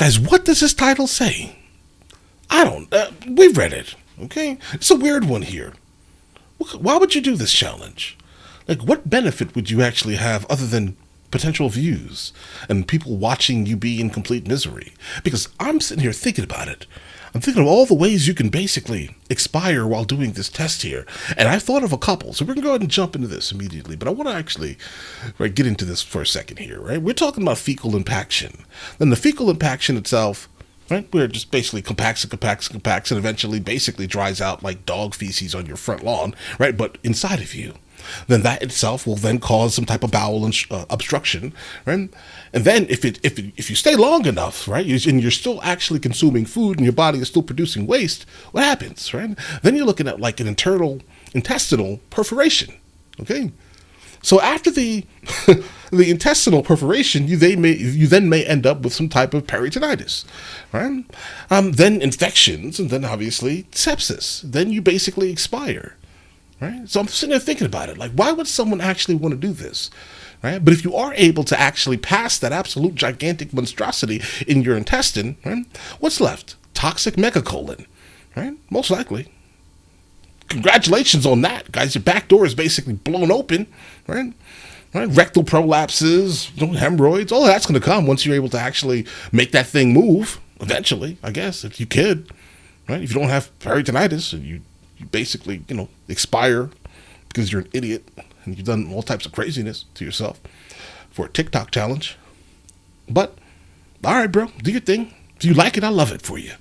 Guys, what does this title say? I don't, we've read it, okay? It's a weird one here. Why would you do this challenge? Like, what benefit would you actually have other than potential views and people watching you be in complete misery? Because I'm sitting here thinking about it. I'm thinking of all the ways you can basically expire while doing this test here. And I thought of a couple, so we're going to go ahead and jump into this immediately. But I want to actually get into this for a second here, right? We're talking about fecal impaction. Then the fecal impaction itself, right, where it just basically compacts and eventually basically dries out like dog feces on your front lawn, right? But inside of you. Then that itself will then cause some type of bowel obstruction, right? And then if you stay long enough, right, and you're still actually consuming food and your body is still producing waste, what happens, right? Then you're looking at like an internal intestinal perforation, okay? So after the the intestinal perforation, you then may end up with some type of peritonitis, right? Then infections, and then obviously sepsis. Then you basically expire. Right? So I'm sitting there thinking about it. Like, why would someone actually want to do this? Right? But if you are able to actually pass that absolute gigantic monstrosity in your intestine, right, what's left? Toxic megacolon. Right? Most likely. Congratulations on that, guys. Your back door is basically blown open. Right? Right? Rectal prolapses, hemorrhoids, all that's going to come once you're able to actually make that thing move. Eventually, I guess, if you could. Right? If you don't have peritonitis and you basically, expire because you're an idiot and you've done all types of craziness to yourself for a TikTok challenge. But, all right, bro, do your thing. If you like it, I love it for you.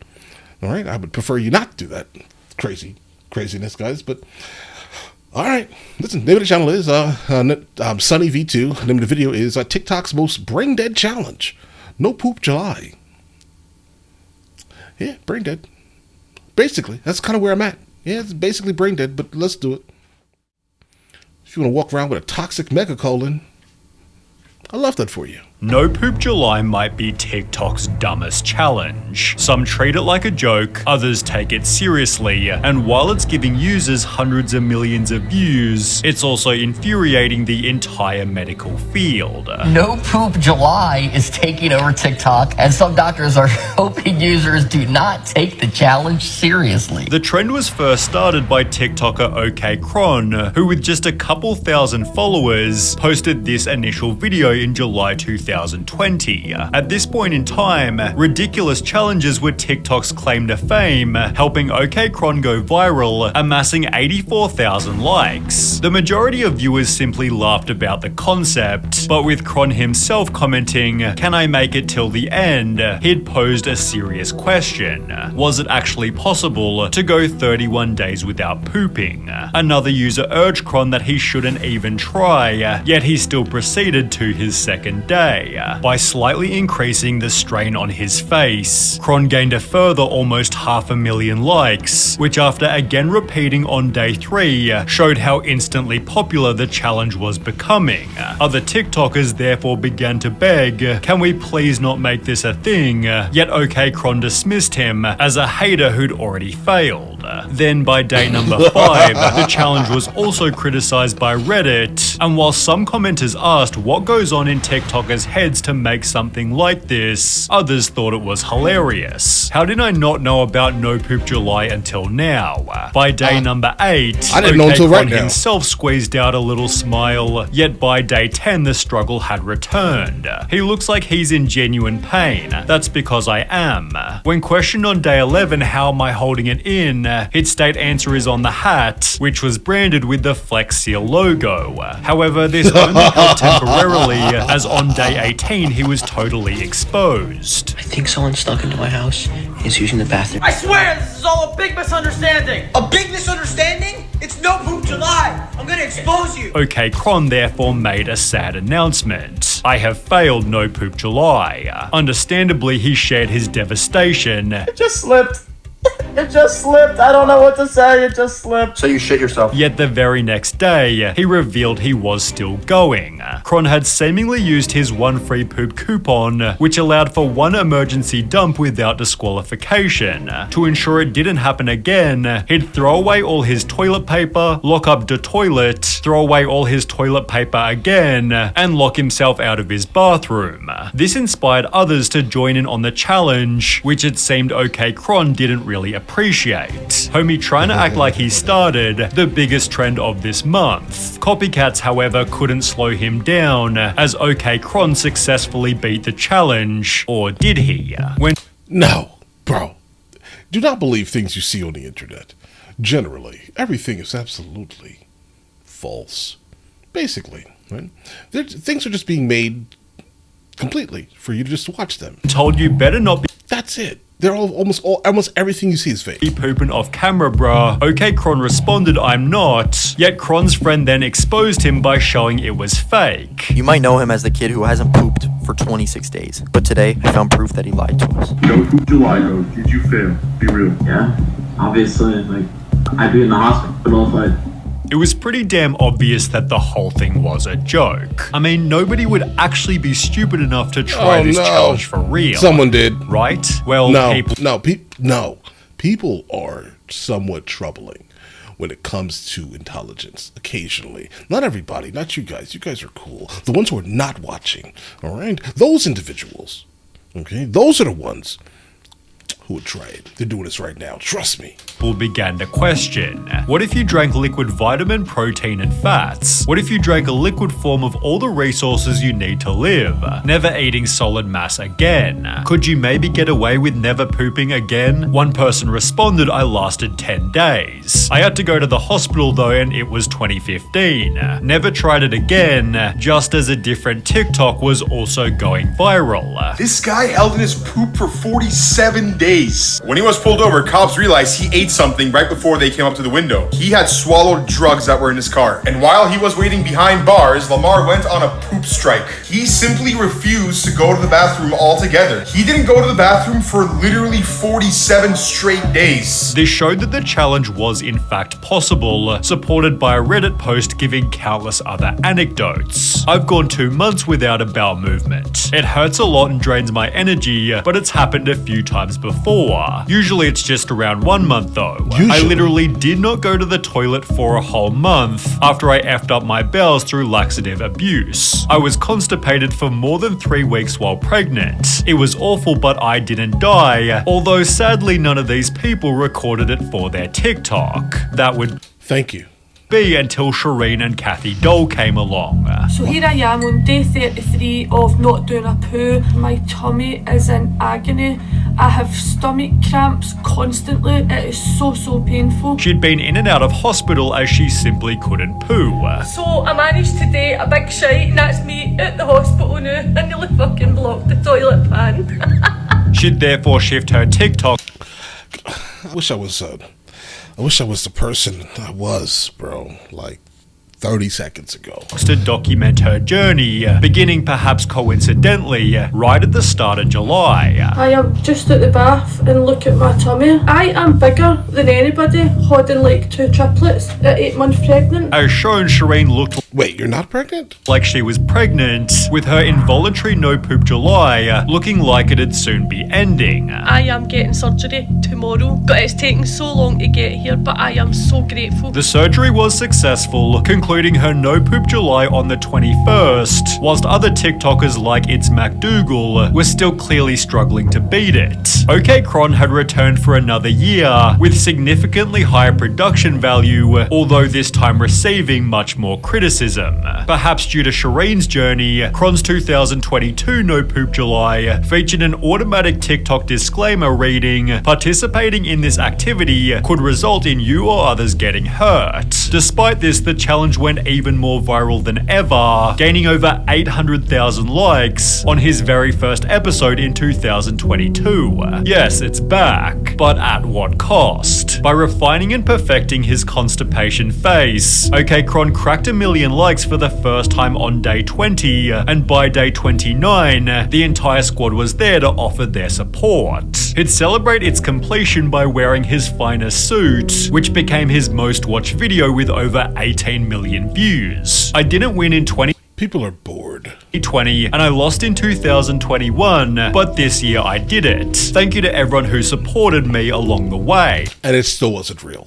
All right, I would prefer you not do that craziness, guys. But, all right, listen, the name of the channel is Sunny V2. The name of the video is TikTok's most brain-dead challenge. No poop July. Yeah, brain dead. Basically, that's kind of where I'm at. Yeah, it's basically brain dead, but let's do it. If you want to walk around with a toxic megacolon, I love that for you. No Poop July might be TikTok's dumbest challenge. Some treat it like a joke, others take it seriously, and while it's giving users hundreds of millions of views, it's also infuriating the entire medical field. No Poop July is taking over TikTok, and some doctors are hoping users do not take the challenge seriously. The trend was first started by TikToker OK Cron, who with just a couple thousand followers, posted this initial video in July 2020. At this point in time, ridiculous challenges were TikTok's claim to fame, helping OK Cron go viral, amassing 84,000 likes. The majority of viewers simply laughed about the concept, but with Cron himself commenting, "Can I make it till the end?" he'd posed a serious question. Was it actually possible to go 31 days without pooping? Another user urged Cron that he shouldn't even try, yet he still proceeded to his second day. By slightly increasing the strain on his face, Cron gained a further almost 500,000 likes, which after again repeating on day 3, showed how instantly popular the challenge was becoming. Other TikTokers therefore began to beg, "Can we please not make this a thing?" Yet OK Cron dismissed him as a hater who'd already failed. Then by day number 5, the challenge was also criticized by Reddit, and while some commenters asked what goes on in TikTokers' heads to make something like this, others thought it was hilarious. How did I not know about No Poop July until now? By day number 8, I didn't know until right now. Himself squeezed out a little smile, yet by day 10 the struggle had returned. He looks like he's in genuine pain. That's because I am. When questioned on day 11 how am I holding it in, he'd state answer is on the hat, which was branded with the Flex Seal logo. However, this only held temporarily, as on day 18 he was totally exposed. I think someone snuck into my house and is using the bathroom. I swear this is all a big misunderstanding! A big misunderstanding? It's No Poop July! I'm gonna expose you! OK Cron therefore made a sad announcement. I have failed No Poop July. Understandably, he shared his devastation. I just slipped. It just slipped. I don't know what to say. It just slipped. So you shit yourself. Yet the very next day, he revealed he was still going. Kron had seemingly used his one free poop coupon, which allowed for one emergency dump without disqualification. To ensure it didn't happen again, he'd throw away all his toilet paper, lock up the toilet, throw away all his toilet paper again, and lock himself out of his bathroom. This inspired others to join in on the challenge, which it seemed OK Kron didn't really appreciate. Homie trying to act like he started the biggest trend of this month. Copycats, however, couldn't slow him down, as OK Kron successfully beat the challenge. Or did he? No, bro. Do not believe things you see on the internet. Generally, everything is absolutely false. Basically, right? Things are just being made completely for you to just watch them. Told you better not be. That's it. They're almost everything you see is fake. Be pooping off camera, bruh. OK Kron responded, I'm not. Yet Kron's friend then exposed him by showing it was fake. You might know him as the kid who hasn't pooped for 26 days. But today, I found proof that he lied to us. No poop July, though. Did you fail? Be real. Yeah, obviously. Like, I'd be in the hospital if I... It was pretty damn obvious that the whole thing was a joke. I mean, nobody would actually be stupid enough to try this challenge for real. Someone did. Right? Well, people are somewhat troubling when it comes to intelligence, occasionally. Not everybody, not you guys. You guys are cool. The ones who are not watching, all right? Those individuals, okay? Those are the ones who would try it. They're doing this right now. Trust me. People began to question, what if you drank liquid vitamin, protein, and fats? What if you drank a liquid form of all the resources you need to live? Never eating solid mass again. Could you maybe get away with never pooping again? One person responded, I lasted 10 days. I had to go to the hospital though, and it was 2015. Never tried it again, just as a different TikTok was also going viral. This guy held in his poop for 47 days. When he was pulled over, cops realized he ate something right before they came up to the window. He had swallowed drugs that were in his car. And while he was waiting behind bars, Lamar went on a poop strike. He simply refused to go to the bathroom altogether. He didn't go to the bathroom for literally 47 straight days. This showed that the challenge was in fact possible, supported by a Reddit post giving countless other anecdotes. I've gone 2 months without a bowel movement. It hurts a lot and drains my energy, but it's happened a few times before. Usually it's just around 1 month though. I literally did not go to the toilet for a whole month after I effed up my bowels through laxative abuse. I was constipated for more than 3 weeks while pregnant. It was awful, but I didn't die, although sadly none of these people recorded it for their TikTok. That would Thank you. be until Shireen and Kathy Dole came along. So here I am on day 33 of not doing a poo. My tummy is in agony. I have stomach cramps constantly. It is so painful. She'd been in and out of hospital as she simply couldn't poo. So I managed to date a big shite, and that's me at the hospital now. I nearly fucking blocked the toilet pan. She'd therefore shift her TikTok. I wish I was the person I was, bro. Like 30 seconds ago. To document her journey, beginning perhaps coincidentally right at the start of July. I am just at the bath and look at my tummy. I am bigger than anybody, holding like 2 triplets at 8 months pregnant. As shown, Shireen looked... Wait, you're not pregnant? Like she was pregnant, with her involuntary no poop July looking like it'd soon be ending. I am getting surgery tomorrow. God, it's taken so long to get here, but I am so grateful. The surgery was successful, concluding her no poop July on the 21st, whilst other TikTokers like It's MacDougal were still clearly struggling to beat it. OK Kron had returned for another year, with significantly higher production value, although this time receiving much more criticism. Perhaps due to Shireen's journey, Kron's 2022 No Poop July featured an automatic TikTok disclaimer reading, participating in this activity could result in you or others getting hurt. Despite this, the challenge went even more viral than ever, gaining over 800,000 likes on his very first episode in 2022. Yes, it's back, but at what cost? By refining and perfecting his constipation face, OK Kron cracked 1 million likes for the first time on day 20, and by day 29, the entire squad was there to offer their support. He'd celebrate its completion by wearing his finest suit, which became his most watched video with over 18 million views. I didn't win in 2020. People are bored. 2020, and I lost in 2021, but this year I did it. Thank you to everyone who supported me along the way. And it still wasn't real,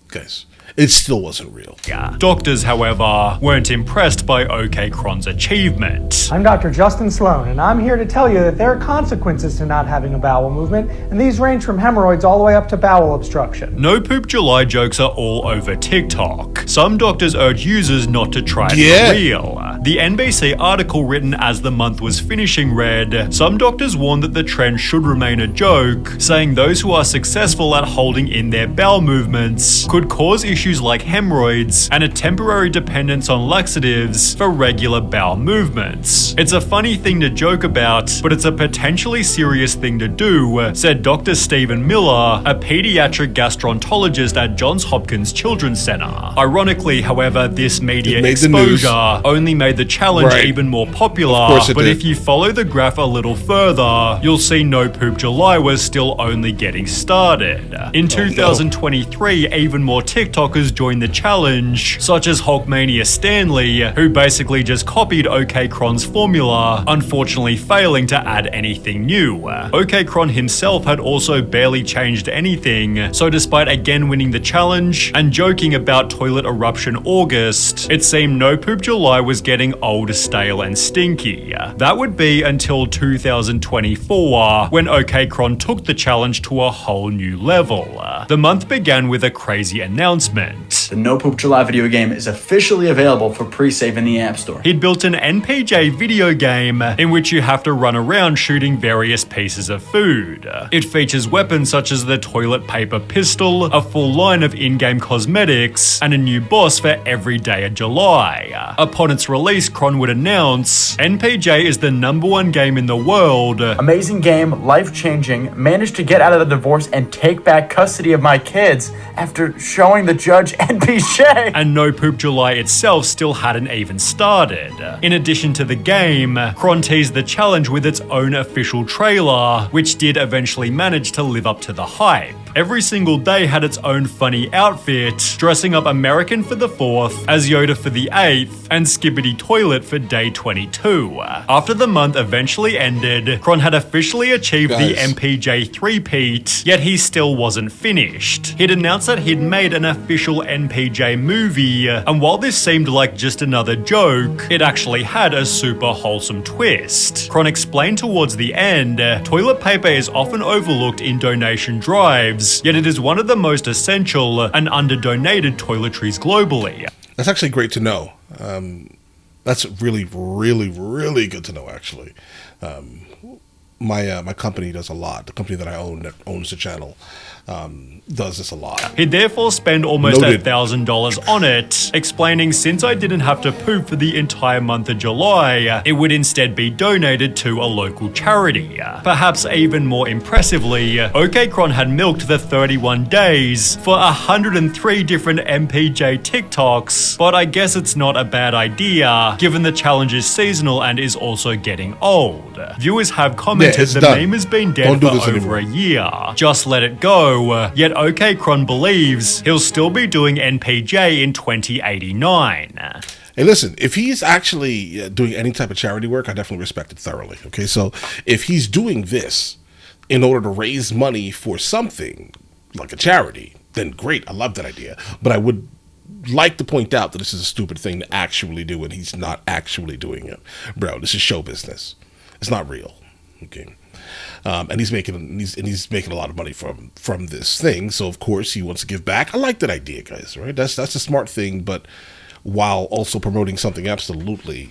guys. It still wasn't real. Doctors, however, weren't impressed by OK Cron's achievement. I'm Dr. Justin Sloan, and I'm here to tell you that there are consequences to not having a bowel movement, and these range from hemorrhoids all the way up to bowel obstruction. No Poop July jokes are all over TikTok. Some doctors urge users not to try it for real. The NBC article written as the month was finishing read, some doctors warn that the trend should remain a joke, saying those who are successful at holding in their bowel movements could cause issues like hemorrhoids and a temporary dependence on laxatives for regular bowel movements. It's a funny thing to joke about, but it's a potentially serious thing to do, said Dr. Stephen Miller, a pediatric gastroenterologist at Johns Hopkins Children's Center. Ironically, however, this media exposure only made the challenge even more popular, but if you follow the graph a little further, you'll see No Poop July was still only getting started. In 2023, even more TikTokers joined the challenge, such as Hulkmania Stanley, who basically just copied OK Cron's formula, unfortunately failing to add anything new. OK Cron himself had also barely changed anything, so despite again winning the challenge and joking about toilet eruption August, it seemed No Poop July was getting old, stale, and stinky. That would be until 2024, when OK Cron took the challenge to a whole new level. The month began with a crazy announcement. The No Poop July video game is officially available for pre-save in the App Store. He'd built an NPJ video game in which you have to run around shooting various pieces of food. It features weapons such as the toilet paper pistol, a full line of in-game cosmetics, and a new boss for every day of July. Upon its release, Cron would announce, NPJ is the #1 game in the world. Amazing game, life-changing, managed to get out of the divorce and take back custody of my kids after showing the judge NPJ. And No Poop July itself still hadn't even started. In addition to the game, Cron teased the challenge with its own official trailer, which did eventually manage to live up to the hype. Every single day had its own funny outfit, dressing up American for the 4th, as Yoda for the 8th, and Skibbity Toilet for day 22. After the month eventually ended, Cron had officially achieved the MPJ 3-peat, yet he still wasn't finished. He'd announced that he'd made an official NPJ movie, and while this seemed like just another joke, it actually had a super wholesome twist. Cron explained towards the end, toilet paper is often overlooked in donation drives, yet it is one of the most essential and under-donated toiletries globally. That's actually great to know. That's really, really, really good to know, actually. My company does a lot. The company that I own, that owns the channel, does this a lot. He'd therefore spend almost $1,000 on it, explaining since I didn't have to poop for the entire month of July, it would instead be donated to a local charity. Perhaps even more impressively, OK Cron had milked the 31 days for 103 different MPJ TikToks, but I guess it's not a bad idea, given the challenge is seasonal and is also getting old. Viewers have commented the meme has been dead for over a year. Just let it go, yet OK Cron believes he'll still be doing NPJ in 2089. Hey, listen, if he's actually doing any type of charity work, I definitely respect it thoroughly. Okay, so if he's doing this in order to raise money for something like a charity, then great, I love that idea. But I would like to point out that this is a stupid thing to actually do, and he's not actually doing it. Bro, this is show business. It's not real. Okay. And he's making a lot of money from this thing, so of course he wants to give back. I like that idea, guys. Right? That's a smart thing, but while also promoting something absolutely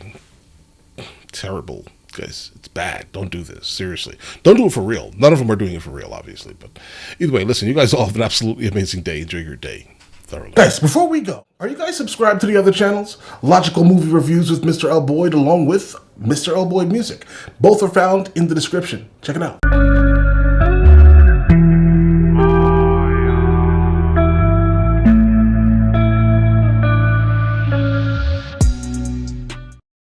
terrible, guys, it's bad. Don't do this. Seriously, don't do it for real. None of them are doing it for real, obviously. But either way, listen, you guys all have an absolutely amazing day. Enjoy your day thoroughly. Guys, before we go, are you guys subscribed to the other channels? Logical Movie Reviews with Mr. L. Boyd, along with Mr. L. Boyd Music. Both are found in the description. Check it out.